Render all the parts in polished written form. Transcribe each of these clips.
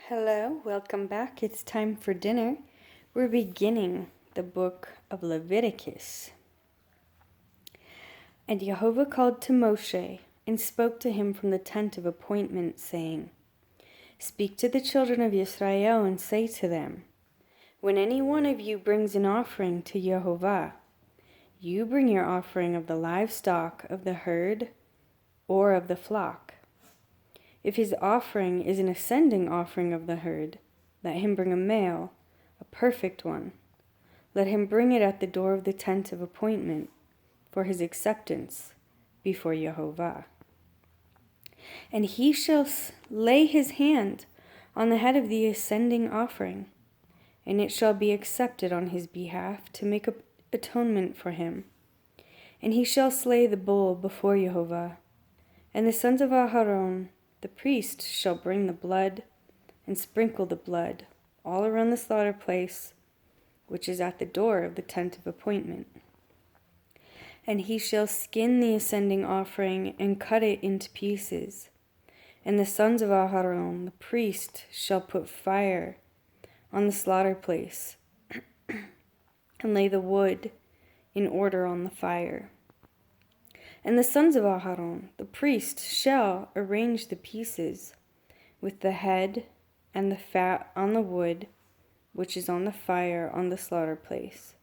Hello, welcome back. It's time for dinner. We're beginning the book of Leviticus. And Jehovah called to Moshe and spoke to him from the tent of appointment, saying, Speak to the children of Israel and say to them, When any one of you brings an offering to Jehovah, you bring your offering of the livestock of the herd or of the flock. If his offering is an ascending offering of the herd, let him bring a male, a perfect one. Let him bring it at the door of the tent of appointment for his acceptance before Jehovah. And he shall lay his hand on the head of the ascending offering, and it shall be accepted on his behalf to make atonement for him. And he shall slay the bull before Jehovah, and the sons of Aharon, the priest, shall bring the blood and sprinkle the blood all around the slaughter place, which is at the door of the tent of appointment. And he shall skin the ascending offering and cut it into pieces. And the sons of Aharon, the priest, shall put fire on the slaughter place and lay the wood in order on the fire. And the sons of Aharon, the priest, shall arrange the pieces with the head and the fat on the wood, which is on the fire on the slaughter place.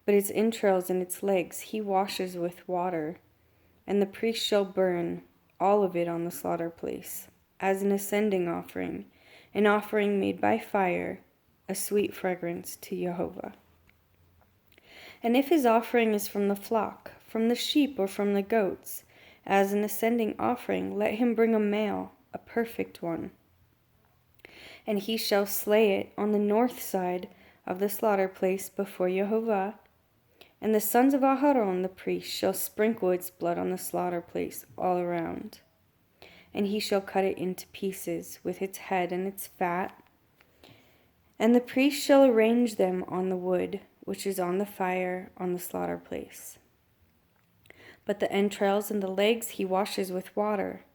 But its entrails and its legs he washes with water, and the priest shall burn all of it on the slaughter place, as an ascending offering, an offering made by fire, a sweet fragrance to Jehovah. And if his offering is from the flock, from the sheep, or from the goats, as an ascending offering, let him bring a male, a perfect one. And he shall slay it on the north side of the slaughter place before Jehovah. And the sons of Aharon, the priest, shall sprinkle its blood on the slaughter place all around. And he shall cut it into pieces with its head and its fat. And the priest shall arrange them on the wood, which is on the fire on the slaughter place. But the entrails and the legs he washes with water.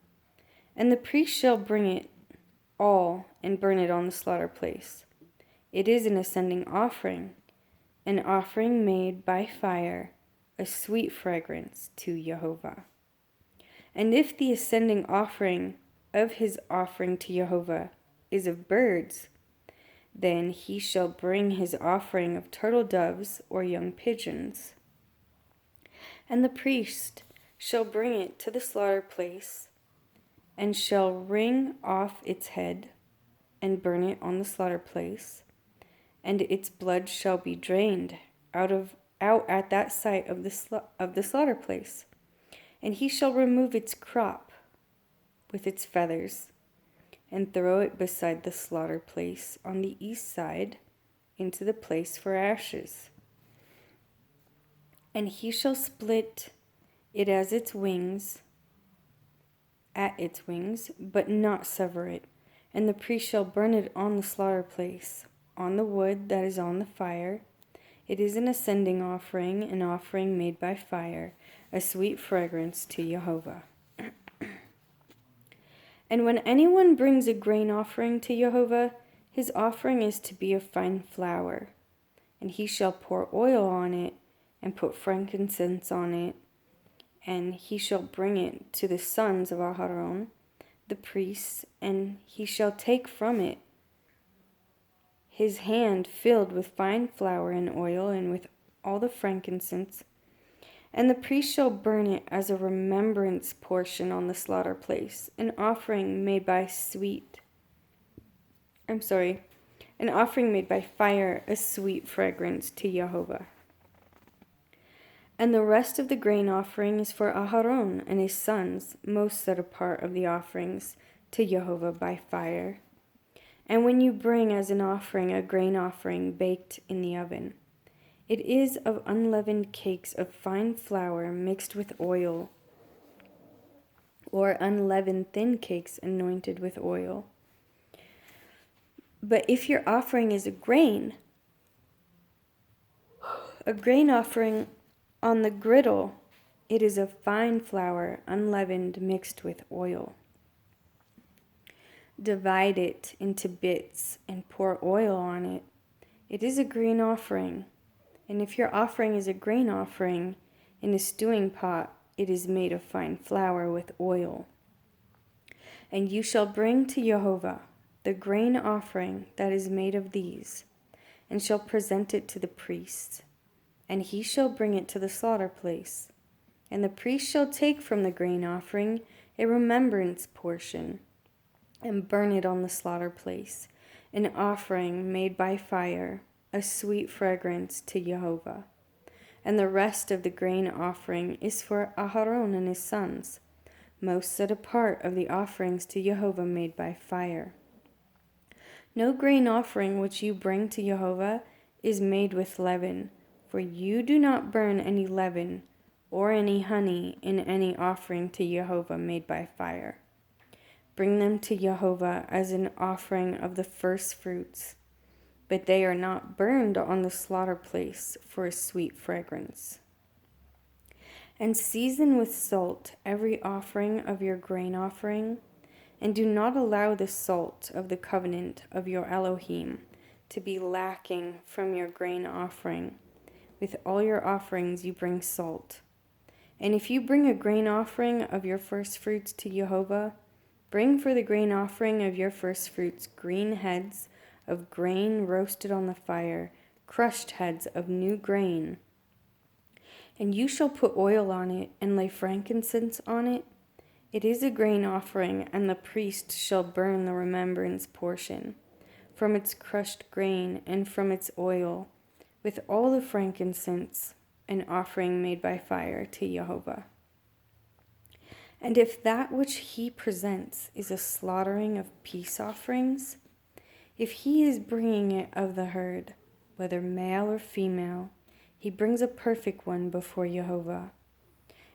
And the priest shall bring it all and burn it on the slaughter place. It is an ascending offering, an offering made by fire, a sweet fragrance to Jehovah. And if the ascending offering of his offering to Jehovah is of birds, then he shall bring his offering of turtle doves or young pigeons. And the priest shall bring it to the slaughter place, and shall wring off its head, and burn it on the slaughter place, and its blood shall be drained out at that site of the slaughter place. And he shall remove its crop with its feathers, and throw it beside the slaughter place on the east side into the place for ashes. And he shall split it at its wings, but not sever it. And the priest shall burn it on the slaughter place, on the wood that is on the fire. It is an ascending offering, an offering made by fire, a sweet fragrance to Jehovah. And when anyone brings a grain offering to Jehovah, his offering is to be of fine flour. And he shall pour oil on it, and put frankincense on it, and he shall bring it to the sons of Aharon, the priests, and he shall take from it his hand filled with fine flour and oil, and with all the frankincense. And the priest shall burn it as a remembrance portion on the slaughter place, an offering made by fire, a sweet fragrance to Jehovah. And the rest of the grain offering is for Aharon and his sons, most set apart of the offerings to Jehovah by fire. And when you bring as an offering a grain offering baked in the oven, it is of unleavened cakes of fine flour mixed with oil, or unleavened thin cakes anointed with oil. But if your offering is a grain offering on the griddle, it is of fine flour, unleavened, mixed with oil. Divide it into bits and pour oil on it. It is a grain offering. And if your offering is a grain offering, in a stewing pot it is made of fine flour with oil. And you shall bring to Jehovah the grain offering that is made of these, and shall present it to the priest. And he shall bring it to the slaughter place. And the priest shall take from the grain offering a remembrance portion, and burn it on the slaughter place, an offering made by fire, a sweet fragrance to Jehovah. And the rest of the grain offering is for Aharon and his sons, most set apart of the offerings to Jehovah made by fire. No grain offering which you bring to Jehovah is made with leaven, for you do not burn any leaven or any honey in any offering to Jehovah made by fire. Bring them to Jehovah as an offering of the first fruits, but they are not burned on the slaughter place for a sweet fragrance. And season with salt every offering of your grain offering, and do not allow the salt of the covenant of your Elohim to be lacking from your grain offering. With all your offerings you bring salt. And if you bring a grain offering of your first fruits to Jehovah, bring for the grain offering of your first fruits green heads of grain roasted on the fire, crushed heads of new grain. And you shall put oil on it and lay frankincense on it. It is a grain offering, and the priest shall burn the remembrance portion from its crushed grain and from its oil, with all the frankincense, an offering made by fire to Jehovah. And if that which he presents is a slaughtering of peace offerings, if he is bringing it of the herd, whether male or female, he brings a perfect one before Jehovah.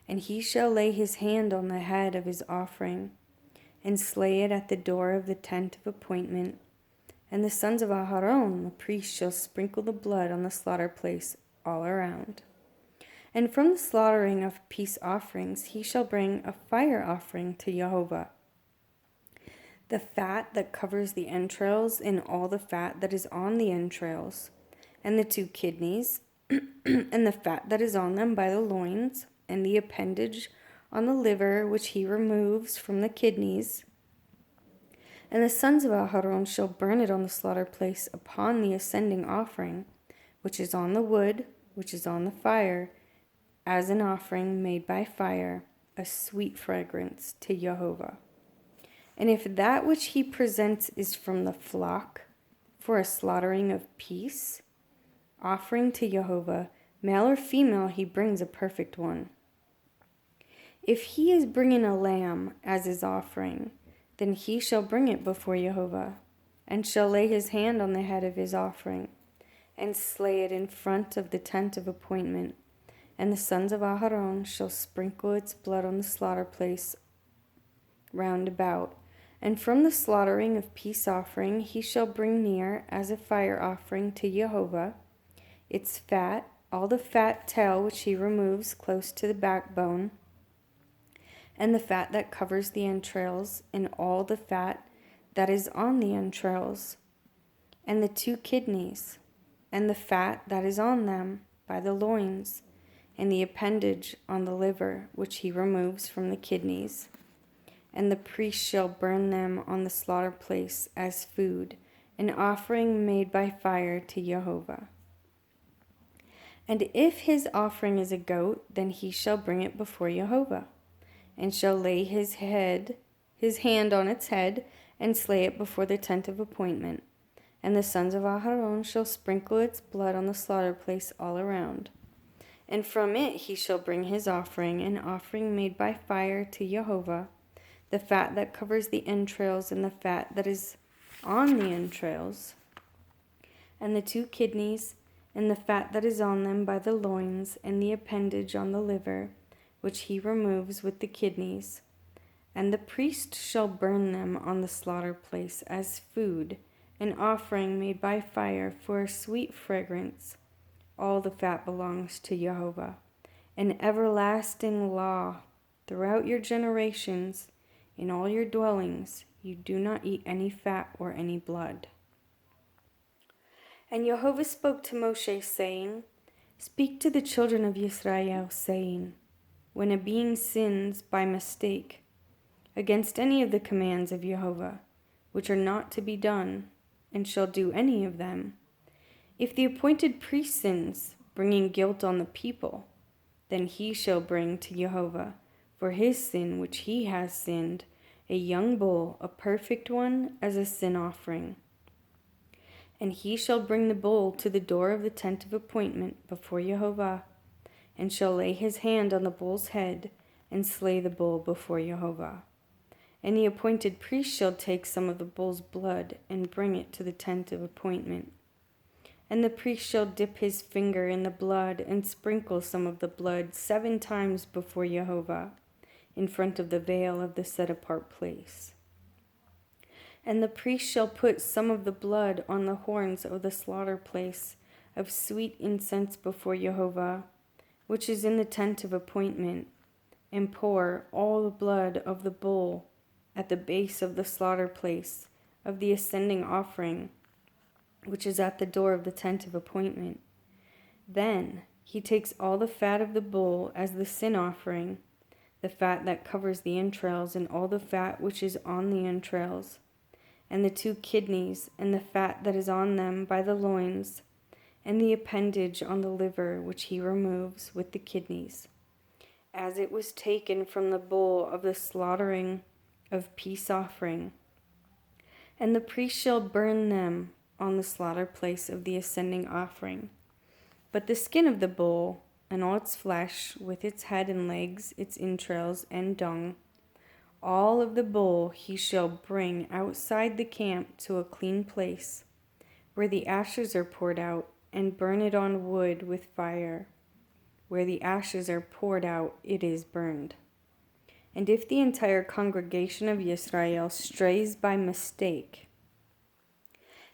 And he shall lay his hand on the head of his offering, and slay it at the door of the tent of appointment. And the sons of Aharon, the priest, shall sprinkle the blood on the slaughter place all around. And from the slaughtering of peace offerings he shall bring a fire offering to Jehovah. The fat that covers the entrails, and all the fat that is on the entrails, and the 2 kidneys, and the fat that is on them by the loins, and the appendage on the liver which he removes from the kidneys. And the sons of Aharon shall burn it on the slaughter place upon the ascending offering, which is on the wood, which is on the fire, as an offering made by fire, a sweet fragrance to Jehovah. And if that which he presents is from the flock, for a slaughtering of peace, offering to Jehovah, male or female, he brings a perfect one. If he is bringing a lamb as his offering, then he shall bring it before Jehovah, and shall lay his hand on the head of his offering, and slay it in front of the tent of appointment. And the sons of Aharon shall sprinkle its blood on the slaughter place round about. And from the slaughtering of peace offering he shall bring near as a fire offering to Jehovah its fat, all the fat tail which he removes close to the backbone, and the fat that covers the entrails, and all the fat that is on the entrails, and the 2 kidneys, and the fat that is on them by the loins, and the appendage on the liver which he removes from the kidneys. And the priest shall burn them on the slaughter place as food, an offering made by fire to Jehovah. And if his offering is a goat, then he shall bring it before Jehovah, and shall lay his hand on its head, and slay it before the tent of appointment. And the sons of Aharon shall sprinkle its blood on the slaughter place all around. And from it he shall bring his offering, an offering made by fire to Jehovah, the fat that covers the entrails, and the fat that is on the entrails, and the 2 kidneys, and the fat that is on them by the loins, and the appendage on the liver, which he removes with the kidneys. And the priest shall burn them on the slaughter place as food, an offering made by fire for a sweet fragrance. All the fat belongs to Jehovah, an everlasting law throughout your generations. In all your dwellings You do not eat any fat or any blood. And Jehovah spoke to Moshe, saying, Speak to the children of Israel, saying, When a being sins by mistake against any of the commands of Jehovah, which are not to be done, and shall do any of them, if the appointed priest sins, bringing guilt on the people, then he shall bring to Jehovah for his sin which he has sinned a young bull, a perfect one, as a sin offering. And he shall bring the bull to the door of the tent of appointment before Jehovah, and shall lay his hand on the bull's head, and slay the bull before Jehovah. And the appointed priest shall take some of the bull's blood, and bring it to the tent of appointment. And the priest shall dip his finger in the blood, and sprinkle some of the blood 7 times before Jehovah, in front of the veil of the set-apart place. And the priest shall put some of the blood on the horns of the slaughter place of sweet incense before Jehovah, which is in the tent of appointment, and pour all the blood of the bull at the base of the slaughter place of the ascending offering, which is at the door of the tent of appointment. Then he takes all the fat of the bull as the sin offering, the fat that covers the entrails, and all the fat which is on the entrails, and the 2 kidneys, and the fat that is on them by the loins, and the appendage on the liver which he removes with the kidneys, as it was taken from the bull of the slaughtering of peace offering. And the priest shall burn them on the slaughter place of the ascending offering. But the skin of the bull, and all its flesh, with its head and legs, its entrails and dung, all of the bull he shall bring outside the camp to a clean place, where the ashes are poured out, and burn it on wood with fire. Where the ashes are poured out, it is burned. And if the entire congregation of Israel strays by mistake,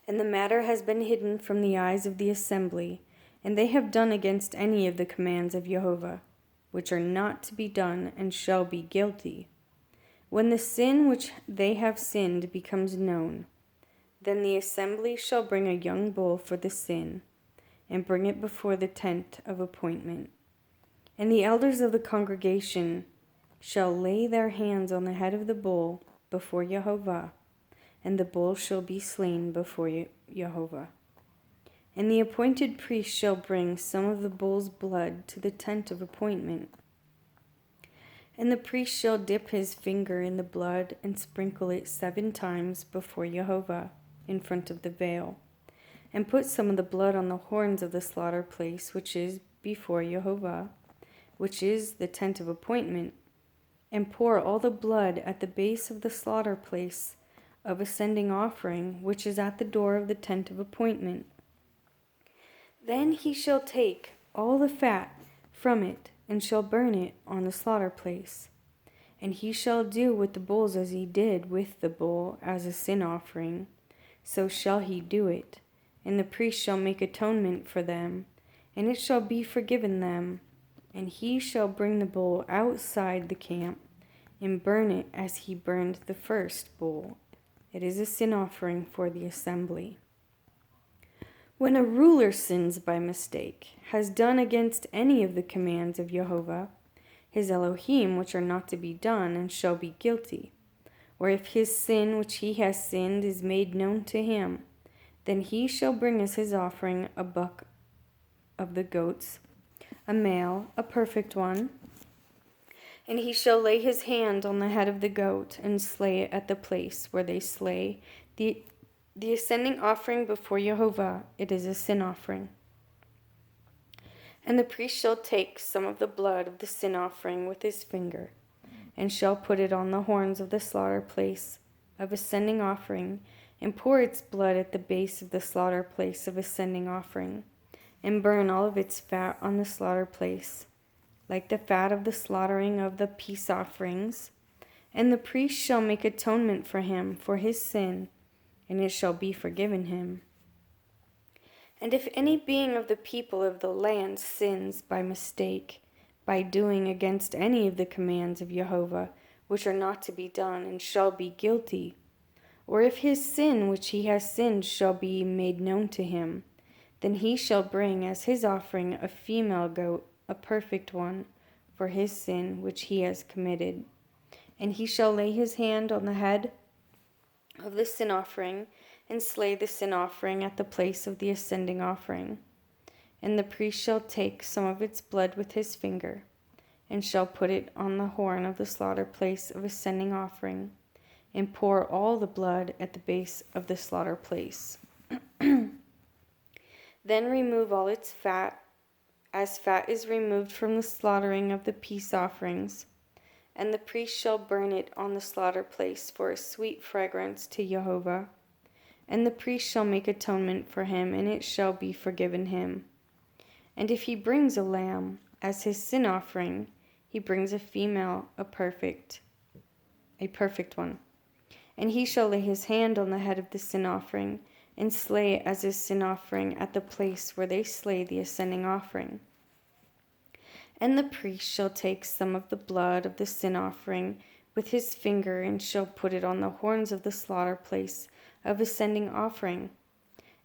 and the matter has been hidden from the eyes of the assembly, and they have done against any of the commands of Jehovah, which are not to be done, and shall be guilty, when the sin which they have sinned becomes known, then the assembly shall bring a young bull for the sin, and bring it before the tent of appointment. And the elders of the congregation shall lay their hands on the head of the bull before Jehovah, and the bull shall be slain before Jehovah. And the appointed priest shall bring some of the bull's blood to the tent of appointment. And the priest shall dip his finger in the blood, and sprinkle it 7 times before Jehovah, in front of the veil, and put some of the blood on the horns of the slaughter place, which is before Jehovah, which is the tent of appointment, and pour all the blood at the base of the slaughter place of ascending offering, which is at the door of the tent of appointment. Then he shall take all the fat from it, and shall burn it on the slaughter place. And he shall do with the bulls as he did with the bull as a sin offering, so shall he do it. And the priest shall make atonement for them, and it shall be forgiven them. And he shall bring the bull outside the camp, and burn it as he burned the first bull. It is a sin offering for the assembly. When a ruler sins by mistake, has done against any of the commands of Jehovah, his Elohim, which are not to be done, and shall be guilty, or if his sin which he has sinned is made known to him, then he shall bring as his offering a buck of the goats, a male, a perfect one, and he shall lay his hand on the head of the goat, and slay it at the place where they slay the ascending offering before Jehovah. It is a sin offering. And the priest shall take some of the blood of the sin offering with his finger, and shall put it on the horns of the slaughter place of ascending offering, and pour its blood at the base of the slaughter place of ascending offering, and burn all of its fat on the slaughter place, like the fat of the slaughtering of the peace offerings. And the priest shall make atonement for him for his sin, and it shall be forgiven him. And if any being of the people of the land sins by mistake, by doing against any of the commands of Jehovah, which are not to be done, and shall be guilty, Or if his sin which he has sinned shall be made known to him, then he shall bring as his offering a female goat, a perfect one, for his sin which he has committed. And he shall lay his hand on the head of the sin offering, and slay the sin offering at the place of the ascending offering. And the priest shall take some of its blood with his finger, and shall put it on the horn of the slaughter place of ascending offering, and pour all the blood at the base of the slaughter place. Then remove all its fat, as fat is removed from the slaughtering of the peace offerings, and the priest shall burn it on the slaughter place for a sweet fragrance to Jehovah. And the priest shall make atonement for him, and it shall be forgiven him. And if he brings a lamb as his sin offering, he brings a female, a perfect one. And he shall lay his hand on the head of the sin offering, and slay as his sin offering at the place where they slay the ascending offering. And the priest shall take some of the blood of the sin offering with his finger, and shall put it on the horns of the slaughter place of ascending offering,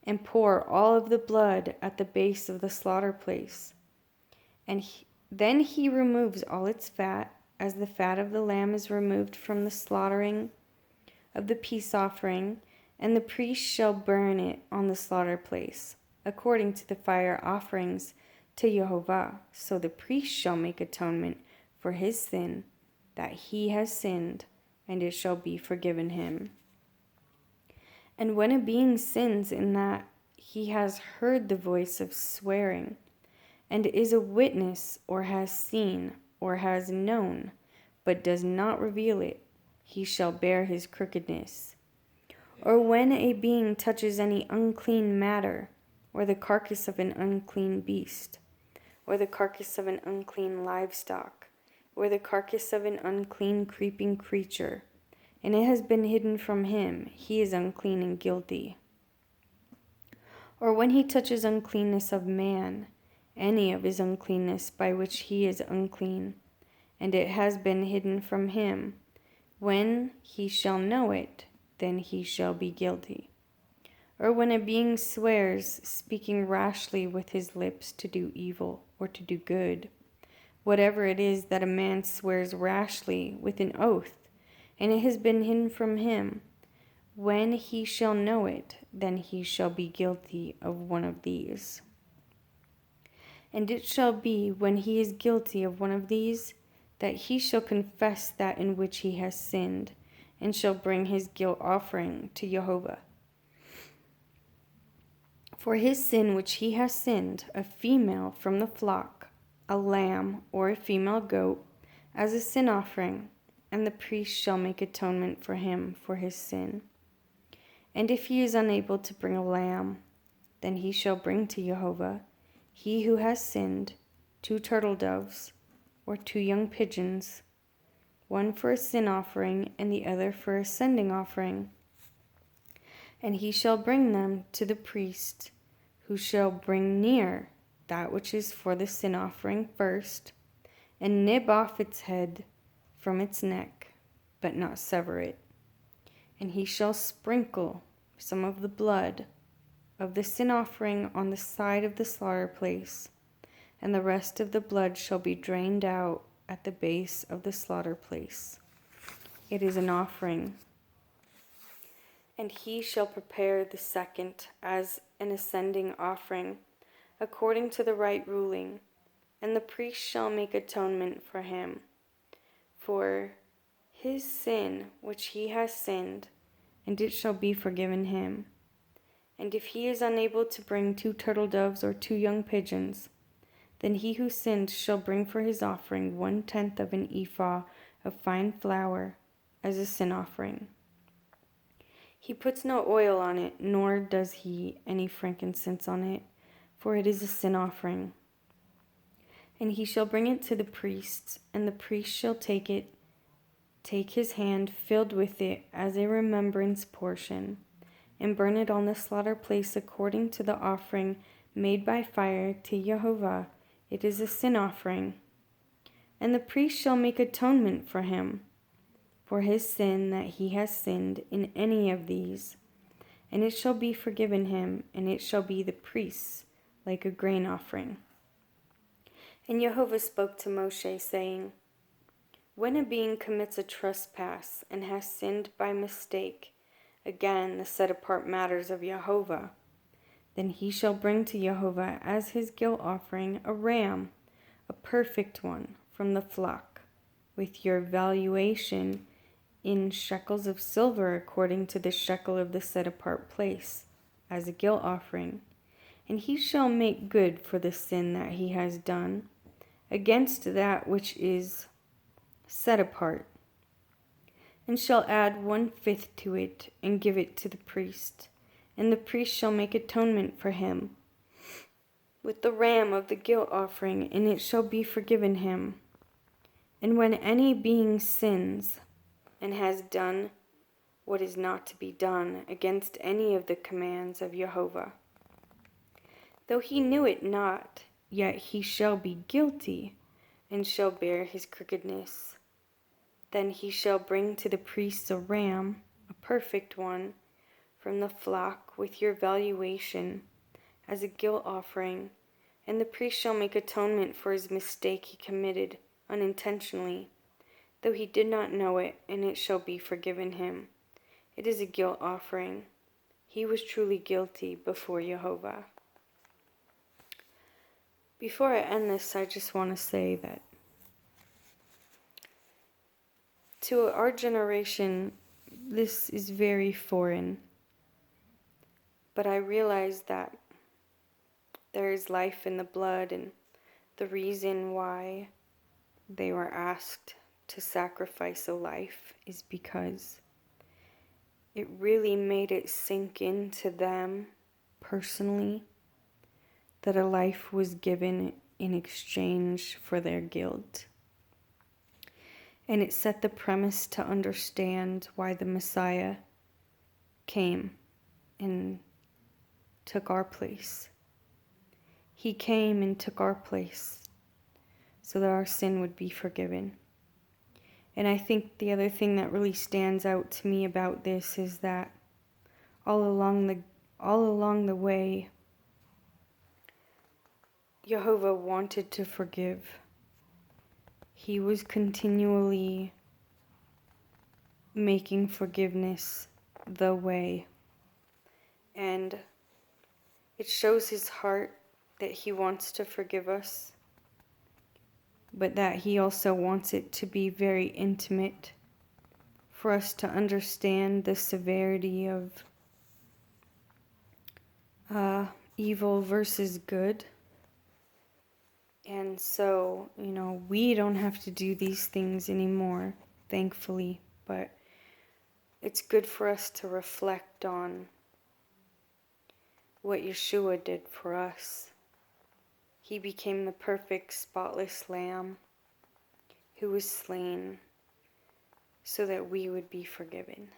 and pour all of the blood at the base of the slaughter place. And then he removes all its fat, as the fat of the lamb is removed from the slaughtering of the peace offering, and the priest shall burn it on the slaughter place, according to the fire offerings to Jehovah. So the priest shall make atonement for his sin that he has sinned, and it shall be forgiven him. And when a being sins in that he has heard the voice of swearing, and is a witness, or has seen, or has known, but does not reveal it, he shall bear his crookedness. Or when a being touches any unclean matter, or the carcass of an unclean beast, or the carcass of an unclean livestock, or the carcass of an unclean creeping creature, and it has been hidden from him, he is unclean and guilty. Or when he touches uncleanness of man, any of his uncleanness by which he is unclean, and it has been hidden from him, when he shall know it, then he shall be guilty. Or when a being swears, speaking rashly with his lips to do evil or to do good, whatever it is that a man swears rashly with an oath, and it has been hidden from him, when he shall know it, then he shall be guilty of one of these. And it shall be, when he is guilty of one of these, that he shall confess that in which he has sinned, and shall bring his guilt offering to Jehovah. For his sin which he has sinned, a female from the flock, a lamb or a female goat, as a sin offering, and the priest shall make atonement for him for his sin. And if he is unable to bring a lamb, then he shall bring to Jehovah, he who has sinned, 2 turtle doves, or 2 young pigeons, one for a sin offering, and the other for a sending offering. And he shall bring them to the priest, who shall bring near that which is for the sin offering first, and nib off its head from its neck, but not sever it. And he shall sprinkle some of the blood of the sin offering on the side of the slaughter place, and the rest of the blood shall be drained out at the base of the slaughter place. It is an offering. And he shall prepare the second as an ascending offering, according to the right ruling, and the priest shall make atonement for him, for his sin which he has sinned, and it shall be forgiven him. And if he is unable to bring 2 turtle doves or 2 young pigeons, then he who sinned shall bring for his offering 1/10 of an ephah of fine flour as a sin offering. He puts no oil on it, nor does he any frankincense on it, for it is a sin offering. And he shall bring it to the priest, and the priest shall take his hand filled with it as a remembrance portion, and burn it on the slaughter place according to the offering made by fire to Jehovah. It is a sin offering. And the priest shall make atonement for him, for his sin that he has sinned in any of these, and it shall be forgiven him, and it shall be the priest's like a grain offering. And Jehovah spoke to Moshe, saying, when a being commits a trespass and has sinned by mistake, again the set-apart matters of Jehovah, then he shall bring to Jehovah as his guilt offering a ram, a perfect one, from the flock, with your valuation in shekels of silver according to the shekel of the set-apart place, as a guilt offering. And he shall make good for the sin that he has done, against that which is set apart, and shall add 1/5 to it, and give it to the priest. And the priest shall make atonement for him with the ram of the guilt offering, and it shall be forgiven him. And when any being sins, and has done what is not to be done against any of the commands of Jehovah, though he knew it not, yet he shall be guilty, and shall bear his crookedness. Then he shall bring to the priest a ram, a perfect one, from the flock with your valuation, as a guilt offering, and the priest shall make atonement for his mistake he committed unintentionally, though he did not know it, and it shall be forgiven him. It is a guilt offering. He was truly guilty before Jehovah. Before I end this, I just want to say that to our generation, this is very foreign. But I realize that there is life in the blood, and the reason why they were asked to sacrifice a life is because it really made it sink into them personally that a life was given in exchange for their guilt. And it set the premise to understand why the Messiah came and took our place. He came and took our place so that our sin would be forgiven. And I think the other thing that really stands out to me about this is that all along the way, Jehovah wanted to forgive. He was continually making forgiveness the way. And it shows his heart that he wants to forgive us, but that he also wants it to be very intimate for us to understand the severity of evil versus good. And so, we don't have to do these things anymore, thankfully, but it's good for us to reflect on what Yeshua did for us. He became the perfect, spotless lamb who was slain so that we would be forgiven.